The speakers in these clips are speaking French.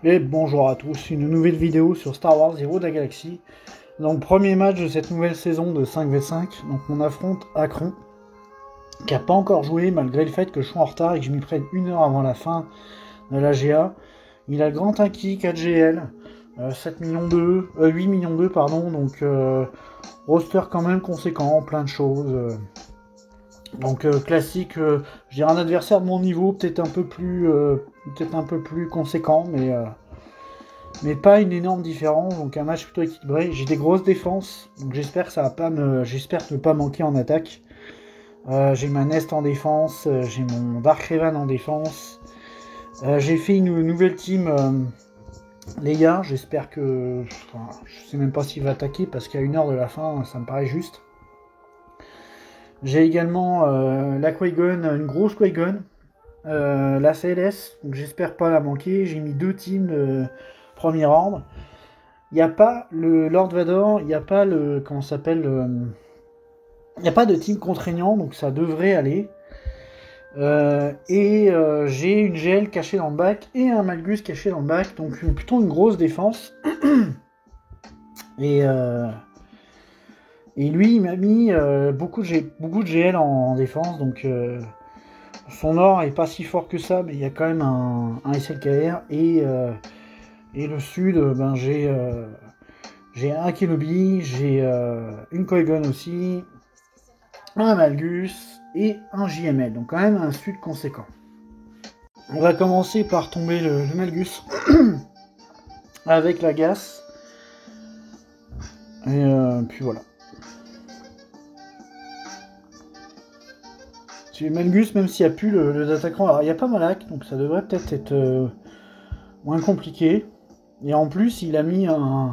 Et bonjour à tous, une nouvelle vidéo sur Star Wars Héros de la Galaxie. Donc premier match de cette nouvelle saison de 5v5, donc on affronte Akron, qui n'a pas encore joué malgré le fait que je sois en retard et que je m'y prenne 1 heure avant la fin de la GA. Il a le grand acquis 4GL, 7 millions 2, 8 millions 2 pardon, donc roster quand même conséquent, plein de choses. Donc classique, je dirais un adversaire de mon niveau, peut-être un peu plus conséquent, mais pas une énorme différence, donc un match plutôt équilibré. J'ai des grosses défenses, donc j'espère ne pas manquer en attaque. J'ai ma Nest en défense, j'ai mon Dark Revan en défense. J'ai fait une nouvelle team, les gars, j'espère que... je sais même pas s'il va attaquer, parce qu'à 1 heure de la fin, ça me paraît juste. J'ai également la Qui-Gon, une grosse Qui-Gon, la CLS, donc j'espère pas la manquer. J'ai mis 2 teams premier ordre. Il n'y a pas le Lord Vador, il n'y a pas le... comment ça s'appelle il n'y a pas de team contraignant, donc ça devrait aller. J'ai une GL cachée dans le bac et un Malgus caché dans le bac, donc plutôt une grosse défense. Et lui, il m'a mis beaucoup de GL en défense, donc son or est pas si fort que ça, mais il y a quand même un SLKR. Et le sud, j'ai un Kenobi, j'ai une Qui-Gon aussi, un Malgus et un JML, donc quand même un sud conséquent. On va commencer par tomber le Malgus avec la Gas. Et puis voilà. C'est Malgus, même s'il n'y a plus le Datacron. Alors il n'y a pas Malak, donc ça devrait peut-être être moins compliqué. Et en plus, il a mis un...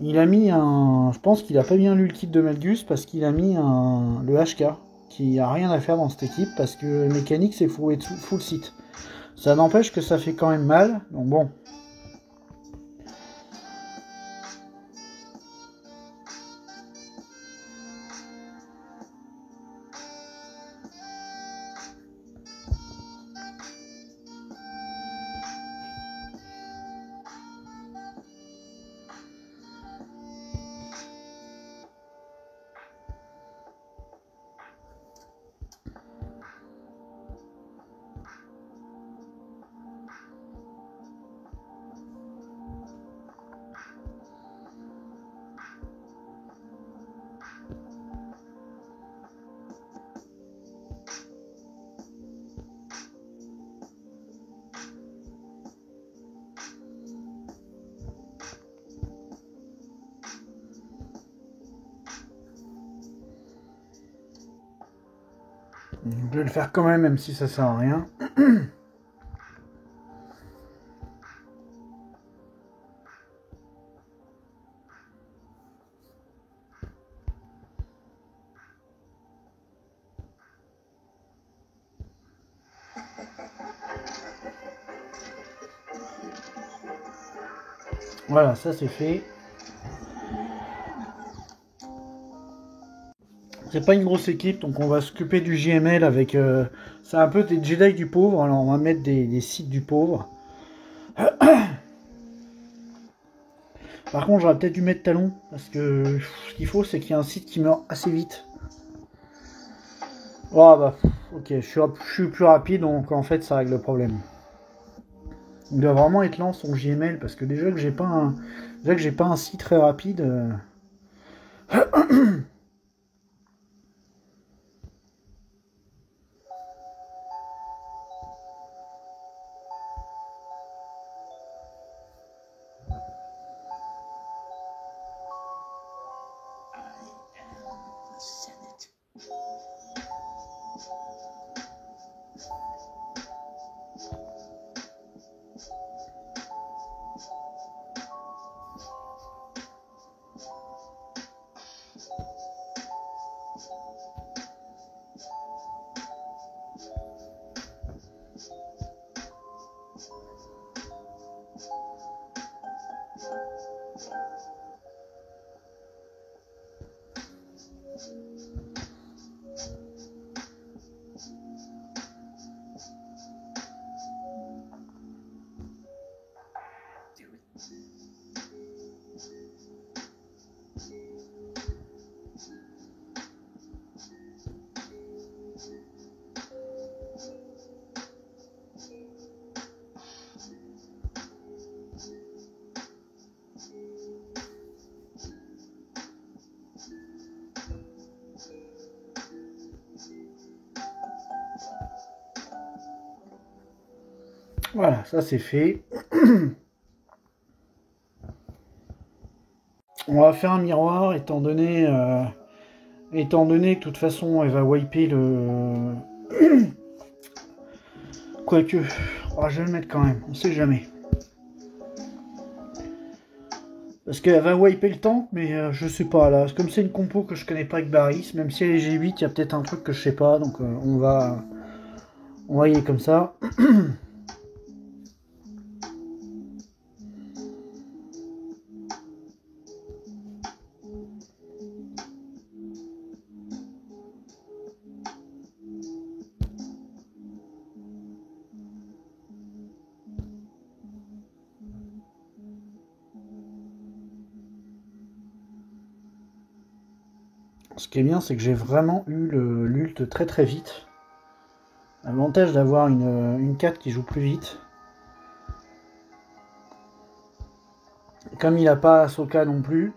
Je pense qu'il a pas bien lu le kit de Malgus parce qu'il a mis le HK qui a rien à faire dans cette équipe parce que mécanique c'est full site. Ça n'empêche que ça fait quand même mal. Donc bon. Je vais le faire quand même si ça sert à rien. Voilà, ça c'est fait. C'est pas une grosse équipe, donc on va s'occuper du JML avec... c'est un peu des Jedi du pauvre, alors on va mettre des sites du pauvre. Par contre, j'aurais peut-être dû mettre talon, parce que ce qu'il faut, c'est qu'il y ait un site qui meurt assez vite. Oh bah, ok, je suis plus rapide, donc en fait, ça règle le problème. Il doit vraiment être lent son JML, parce que déjà que j'ai pas un site très rapide... Voilà, ça c'est fait. On va faire un miroir étant donné que de toute façon elle va wiper le... Quoique, oh, je vais le mettre quand même, on sait jamais. Parce qu'elle va wiper le tank, mais je sais pas, là, comme c'est une compo que je connais pas avec Baris, même si elle est G8, il y a peut-être un truc que je sais pas, donc on va y aller comme ça. Ce qui est bien, c'est que j'ai vraiment eu l'ult très très vite. L'avantage d'avoir une 4 qui joue plus vite. Comme il n'a pas Soka non plus.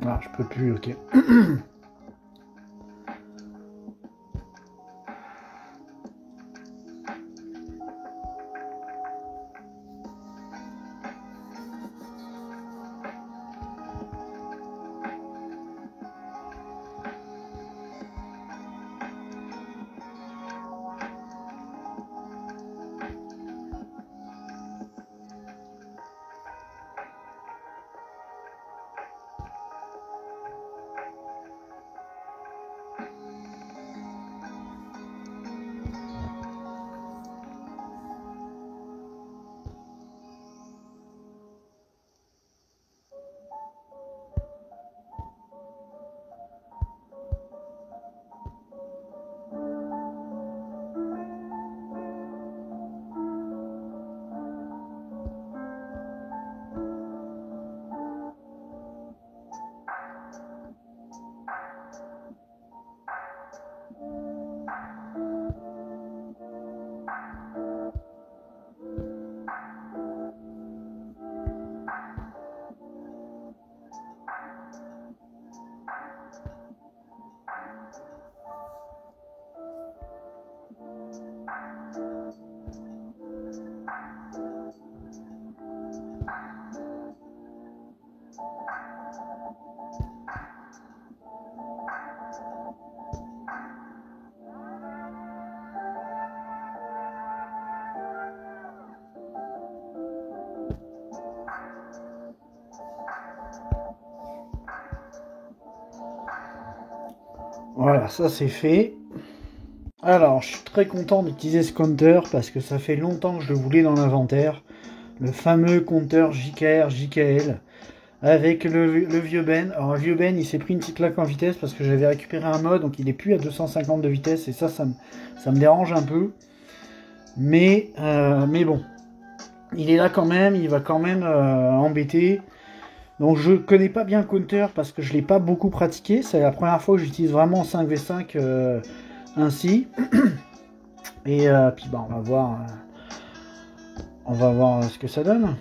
Ah, je peux plus, ok. Voilà, ça c'est fait. Alors, je suis très content d'utiliser ce counter parce que ça fait longtemps que je le voulais dans l'inventaire. Le fameux counter JKR, JKL avec le vieux Ben. Alors, le vieux Ben, il s'est pris une petite claque en vitesse parce que j'avais récupéré un mode, donc il est plus à 250 de vitesse et ça me dérange un peu. Mais bon, il est là quand même, il va quand même embêter. Donc je connais pas bien le counter parce que je l'ai pas beaucoup pratiqué. C'est la première fois que j'utilise vraiment 5v5 ainsi. Et puis bah, on va voir ce que ça donne.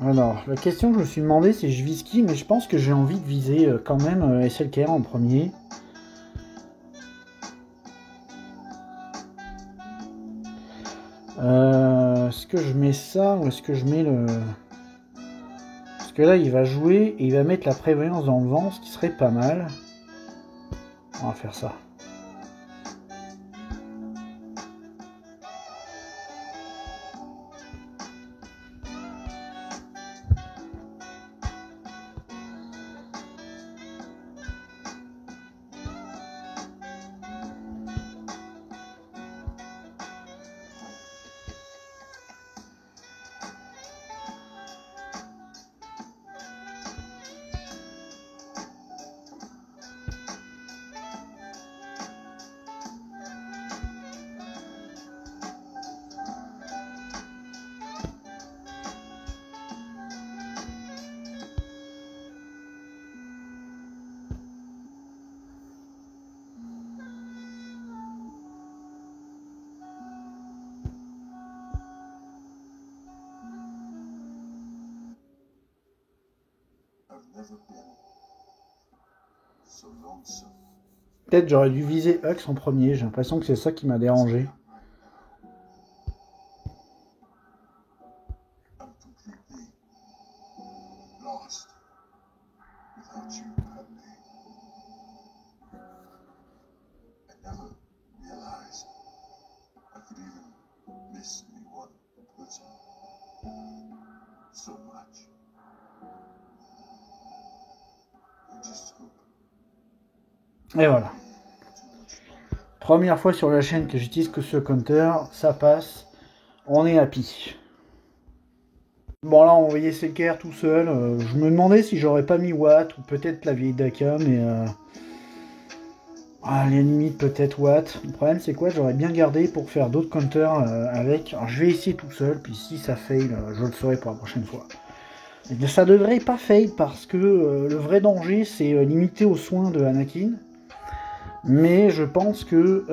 Alors, la question que je me suis demandé, c'est je vise qui, mais je pense que j'ai envie de viser quand même SLKR en premier. Est-ce que je mets ça ou est-ce que je mets le... Parce que là, il va jouer et il va mettre la prévoyance dans le vent, ce qui serait pas mal. On va faire ça. Peut-être j'aurais dû viser Hux en premier, j'ai l'impression que c'est ça qui m'a dérangé. Et voilà. Première fois sur la chaîne que j'utilise que ce counter, ça passe, on est happy. Bon là on voyait Seker tout seul, je me demandais si j'aurais pas mis Watt ou peut-être la vieille Daka, mais à la limite peut-être Watt. Le problème c'est quoi, j'aurais bien gardé pour faire d'autres counters avec. Alors je vais essayer tout seul, puis si ça fail, je le ferai pour la prochaine fois. Et ça devrait pas fail parce que le vrai danger c'est limité aux soins de Anakin. Mais je pense que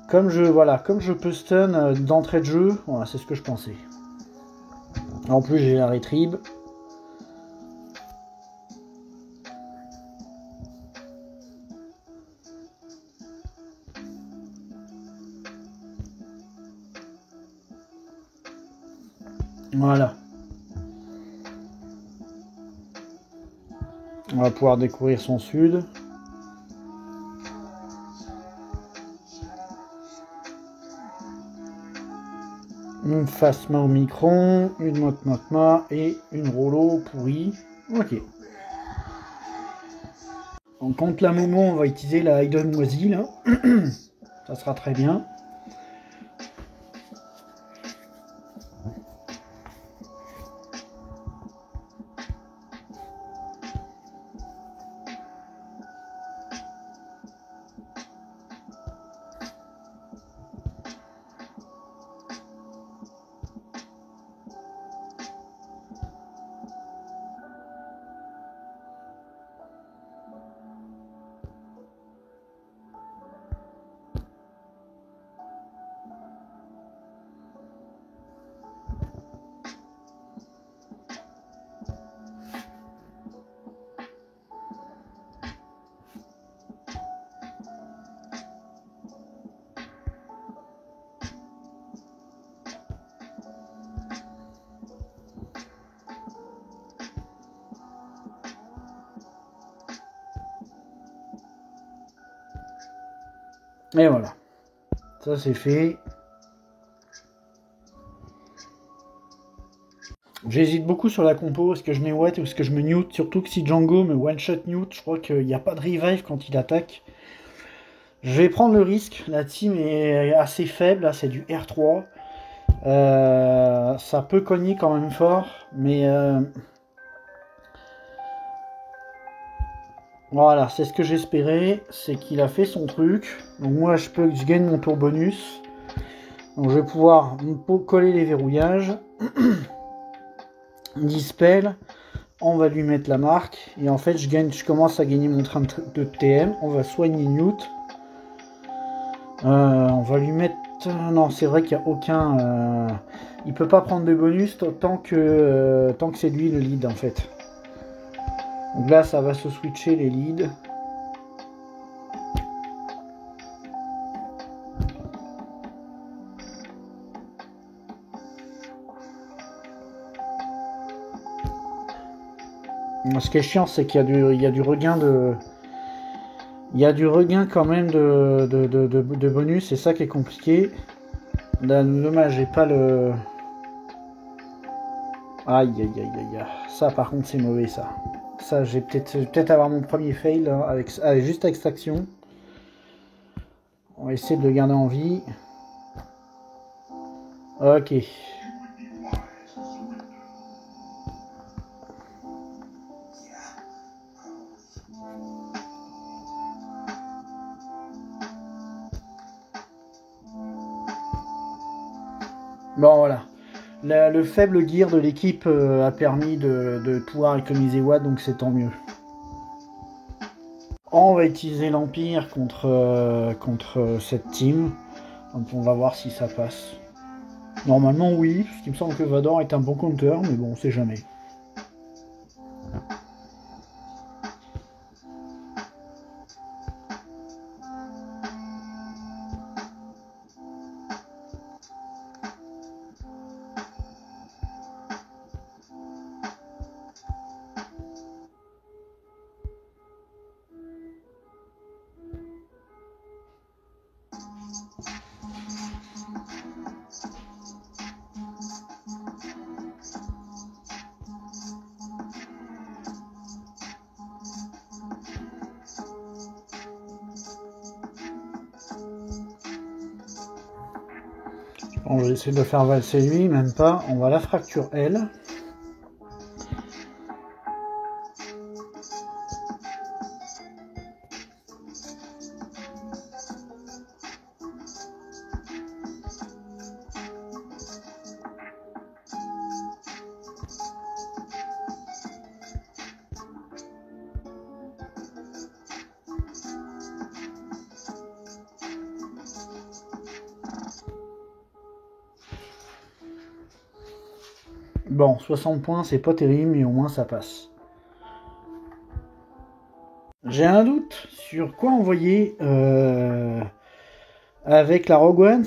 comme je peux stun d'entrée de jeu, voilà, c'est ce que je pensais. En plus j'ai la retrieve. Voilà. On va pouvoir découvrir son sud. Une Phasma au micron, une Motma et une Rollo pourrie. Ok. Donc contre la Momo, on va utiliser la Hayden moisie là. Ça sera très bien. Et voilà. Ça c'est fait. J'hésite beaucoup sur la compo, est-ce que je mets Watt ou est-ce que je me Newt, surtout que si Django me one-shot Newt, je crois qu'il n'y a pas de revive quand il attaque. Je vais prendre le risque, la team est assez faible, là c'est du R3. Ça peut cogner quand même fort, mais voilà, c'est ce que j'espérais, c'est qu'il a fait son truc. Donc moi je gagne mon tour bonus. Donc je vais pouvoir coller les verrouillages. Dispel, on va lui mettre la marque. Et en fait je commence à gagner mon train de TM. On va soigner Newt. On va lui mettre... Non, c'est vrai qu'il n'y a aucun... Il peut pas prendre de bonus tant que c'est lui le lead en fait. Donc là, ça va se switcher les leads. Ce qui est chiant, c'est qu'il y a du regain de... Il y a du regain quand même de bonus, c'est ça qui est compliqué. Là, dommage, j'ai pas le... Aïe, aïe, aïe, aïe. Ça, par contre, c'est mauvais, ça. Ça, j'ai peut-être avoir mon premier fail hein, avec juste extraction. On va essayer de le garder en vie. Ok. Bon, voilà. Le faible gear de l'équipe a permis de pouvoir économiser Watt, donc c'est tant mieux. On va utiliser l'Empire contre cette team. Donc on va voir si ça passe. Normalement oui, parce qu'il me semble que Vador est un bon counter, mais bon, on sait jamais. Bon, je vais essayer de le faire valser lui, même pas. On va la fracture elle. Bon, 60 points, c'est pas terrible, mais au moins ça passe. J'ai un doute sur quoi envoyer avec la Rogue One,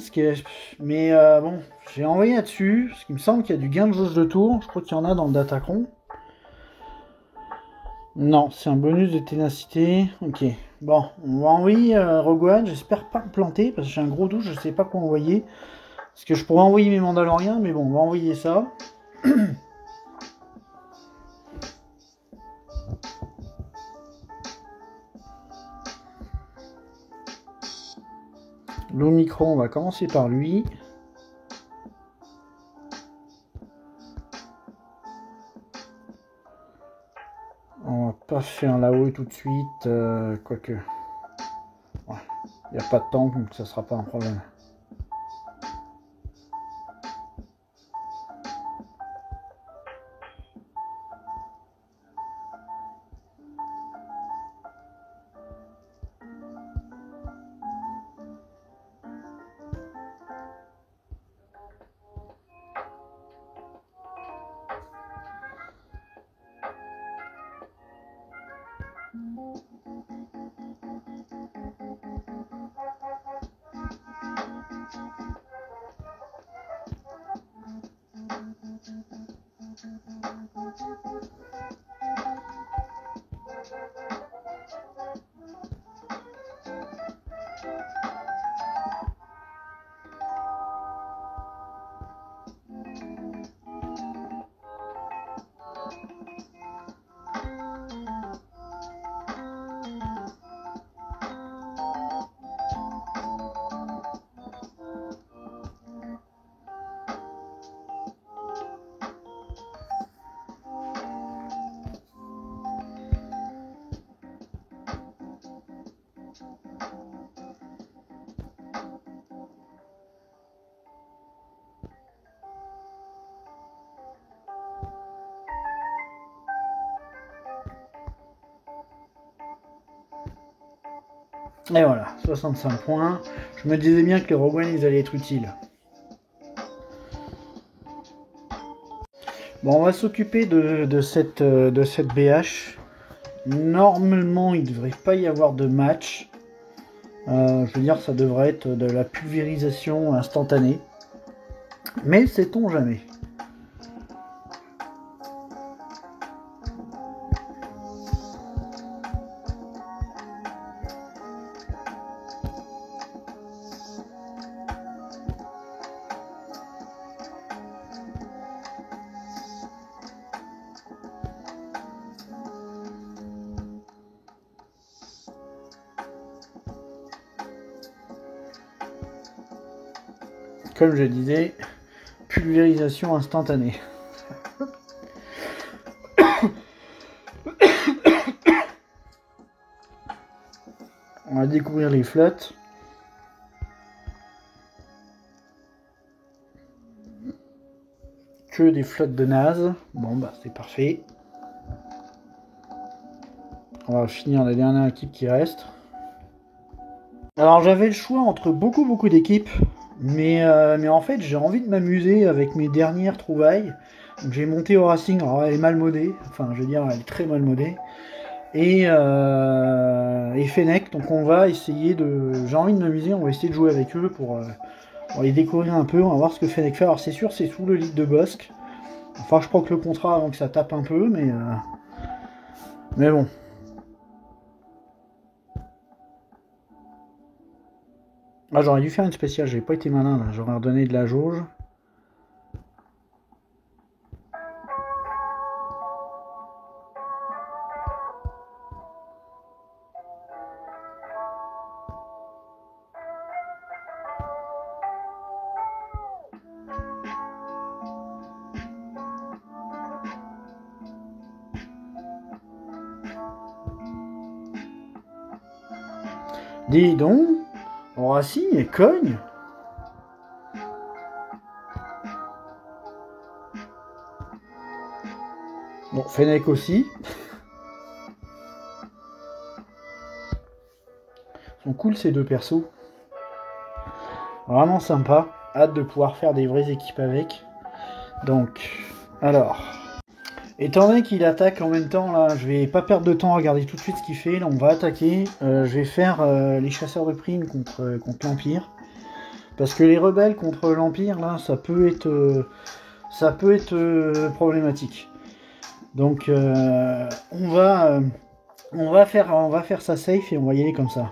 mais bon, j'ai envoyé là-dessus, parce qu'il me semble qu'il y a du gain de jauge de tour, je crois qu'il y en a dans le Datacron. Non, c'est un bonus de ténacité, ok. Bon, on va envoyer Rogue One, j'espère pas me planter, parce que j'ai un gros doute, je sais pas quoi envoyer. Parce que je pourrais envoyer mes Mandaloriens, mais bon, on va envoyer ça. L'Omicron, on va commencer par lui. On va pas faire là-haut tout de suite, quoique. Ouais, il n'y a pas de temps, donc ça sera pas un problème. Et voilà, 65 points. Je me disais bien que les Rogue One, ils allaient être utiles. Bon, on va s'occuper de cette BH. Normalement, il ne devrait pas y avoir de match. Je veux dire, ça devrait être de la pulvérisation instantanée. Mais sait-on jamais. Comme je disais, pulvérisation instantanée. On va découvrir les flottes. Que des flottes de naze. Bon bah c'est parfait. On va finir la dernière équipe qui reste. Alors j'avais le choix entre beaucoup d'équipes. Mais en fait j'ai envie de m'amuser avec mes dernières trouvailles. Donc j'ai monté au Racing, alors elle est mal modée. Enfin je veux dire elle est très mal modée. Et Fennec, donc on va essayer de... J'ai envie de m'amuser, on va essayer de jouer avec eux pour les découvrir un peu, on va voir ce que Fennec fait. Alors c'est sûr, c'est sous le lead de Bosque. Enfin je crois que le contrat avant que ça tape un peu, mais bon. Ah j'aurais dû faire une spéciale, j'ai pas été malin là, j'aurais redonné de la jauge. Dis donc, Racing et cogne. Bon, Fennec aussi. Ils sont cool ces deux persos. Vraiment sympa. Hâte de pouvoir faire des vraies équipes avec. Donc, alors. Étant donné qu'il attaque en même temps, là, je vais pas perdre de temps à regarder tout de suite ce qu'il fait. Là, on va attaquer. Je vais faire les chasseurs de primes contre l'Empire. Parce que les rebelles contre l'Empire, là, ça peut être problématique. Donc, on va faire ça safe et on va y aller comme ça.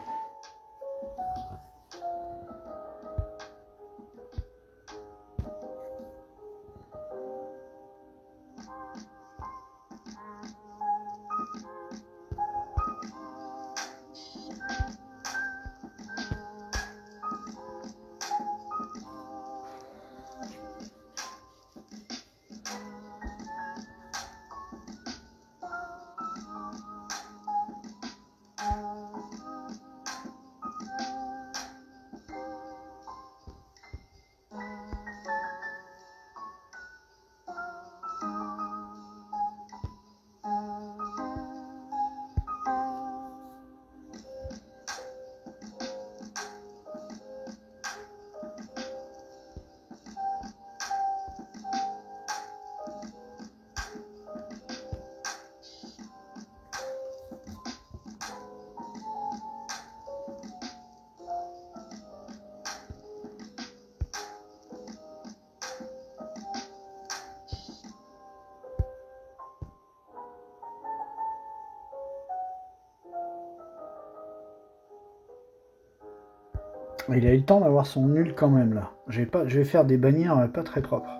Il a eu le temps d'avoir son nul quand même là. Je vais faire des bannières pas très propres.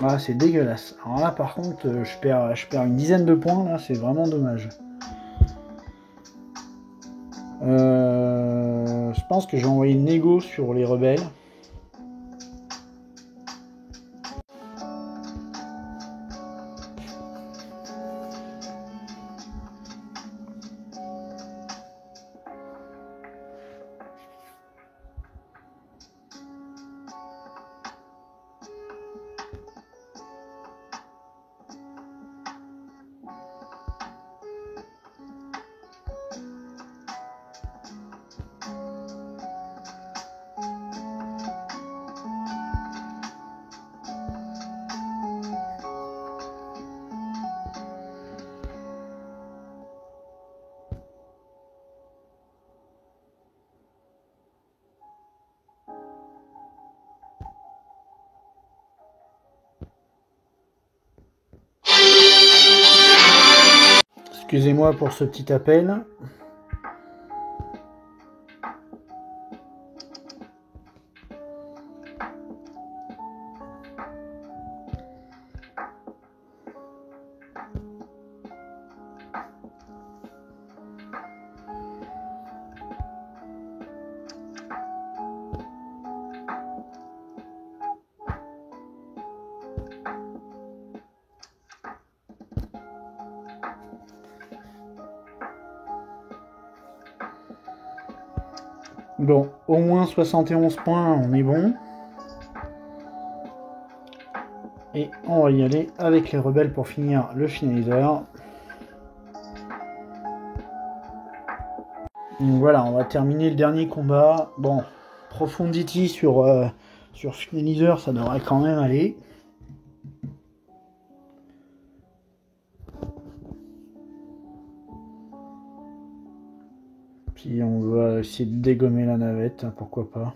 Ah, c'est dégueulasse. Alors là par contre je perds une dizaine de points là, c'est vraiment dommage. Je pense que j'ai envoyé une négo sur les rebelles. Excusez-moi pour ce petit appel. Bon, au moins 71 points, on est bon. Et on va y aller avec les rebelles pour finir le finaliseur. Donc voilà, on va terminer le dernier combat. Bon, Profundity sur finaliseur, ça devrait quand même aller. Puis on va essayer de dégommer la navette, hein, pourquoi pas.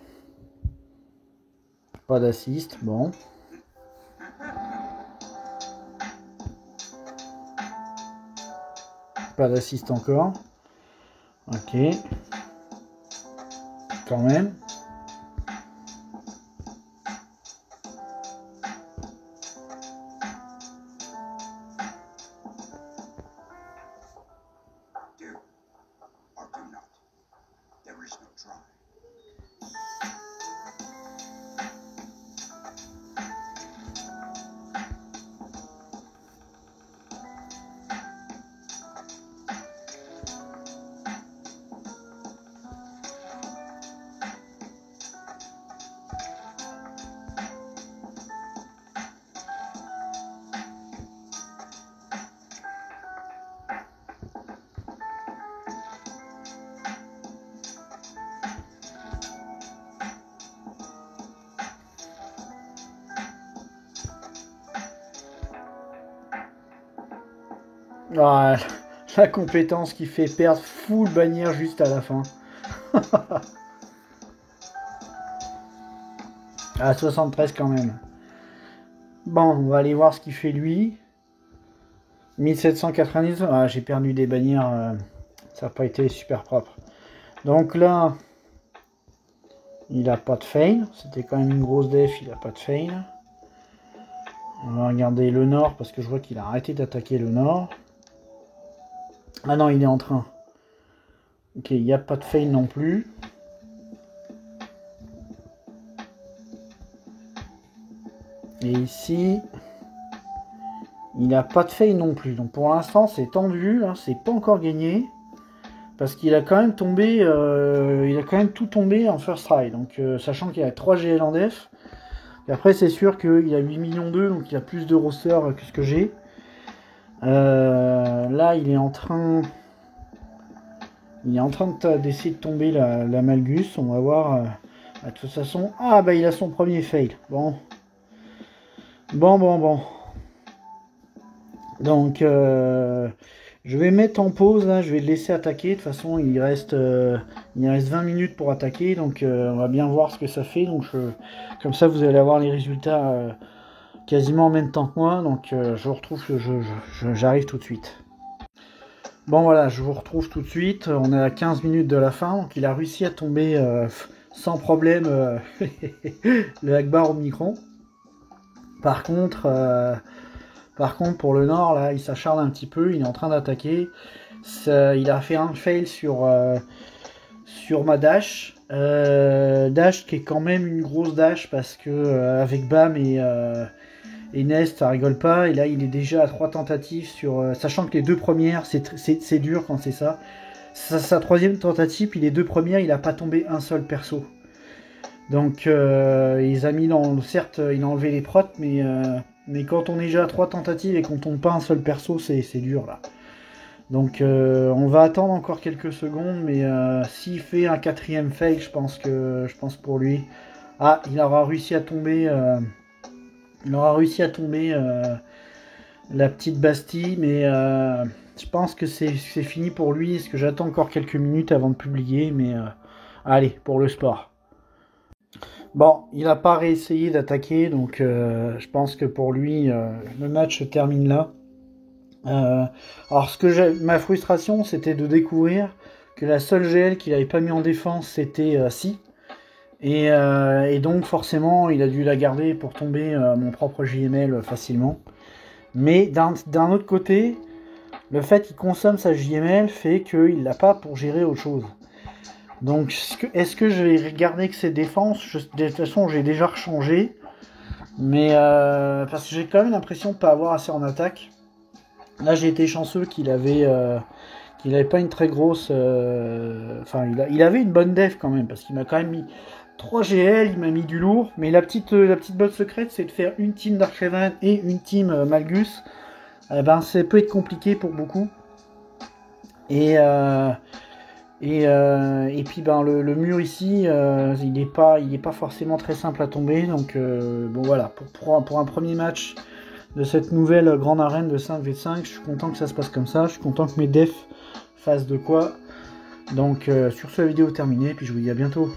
Pas d'assist, bon. Pas d'assist encore. Ok. Quand même. Ah, la compétence qui fait perdre full bannière juste à la fin. À 73 quand même. Bon, on va aller voir ce qu'il fait lui. 1790. Ah, j'ai perdu des bannières. Ça n'a pas été super propre. Donc là, il a pas de fail. C'était quand même une grosse def, il a pas de fail. On va regarder le nord parce que je vois qu'il a arrêté d'attaquer le nord. Ah non, il est en train. Ok, il n'y a pas de fail non plus. Et ici, il n'a pas de fail non plus. Donc pour l'instant, c'est tendu. Hein, c'est pas encore gagné. Parce qu'il a quand même tombé, il a quand même tout tombé en first try. Donc sachant qu'il a 3 GL en def. Et après c'est sûr qu'il a 8 millions d'eux, donc il a plus de roster que ce que j'ai. Là il est en train d'essayer de tomber la Malgus. On va voir. De toute façon. Ah bah il a son premier fail. Bon. Bon. Donc je vais mettre en pause là, je vais le laisser attaquer. De toute façon, il reste 20 minutes pour attaquer, donc on va bien voir ce que ça fait. Donc comme ça, vous allez avoir les résultats quasiment en même temps que moi. Donc je vous retrouve, j'arrive tout de suite. Bon voilà, je vous retrouve tout de suite. On est à 15 minutes de la fin, donc il a réussi à tomber sans problème le Akbar au micron. Par contre, pour le nord, là, il s'acharne un petit peu, il est en train d'attaquer. Il a fait un fail sur ma dash. Dash qui est quand même une grosse dash parce que avec BAM et Nest, ça rigole pas. Et là, il est déjà à 3 tentatives sur. Sachant que les 2 premières, c'est dur quand c'est ça. Sa 3e tentative, puis les 2 premières, il n'a pas tombé un seul perso. Donc, ils a mis certes, il a enlevé les prots, mais quand on est déjà à 3 tentatives et qu'on tombe pas un seul perso, c'est dur là. Donc on va attendre encore quelques secondes, mais s'il fait un 4e fail, je pense pour lui. Ah, il aura réussi à tomber. La petite Bastille, mais je pense que c'est fini pour lui. Est-ce que j'attends encore quelques minutes avant de publier, mais allez, pour le sport. Bon, il n'a pas réessayé d'attaquer, donc je pense que pour lui, le match se termine là. Alors, ma frustration, c'était de découvrir que la seule GL qu'il n'avait pas mis en défense, c'était Si. Et donc, forcément, il a dû la garder pour tomber mon propre JML facilement. Mais d'un autre côté, le fait qu'il consomme sa JML fait qu'il l'a pas pour gérer autre chose. Donc, est-ce que je vais garder que ses défenses? De toute façon, j'ai déjà rechangé. Mais parce que j'ai quand même l'impression de ne pas avoir assez en attaque. Là, j'ai été chanceux qu'il avait pas une très grosse. Enfin, il avait une bonne def quand même, parce qu'il m'a quand même mis 3 GL, il m'a mis du lourd. Mais la petite botte secrète, c'est de faire une team Darkhaven et une team Malgus. Eh ben, ça peut être compliqué pour beaucoup. Et puis ben le mur ici, il est pas forcément très simple à tomber. Donc bon voilà, pour un premier match de cette nouvelle grande arène de 5v5, je suis content que ça se passe comme ça. Je suis content que mes defs fassent de quoi. Donc sur ce, la vidéo terminée, puis je vous dis à bientôt.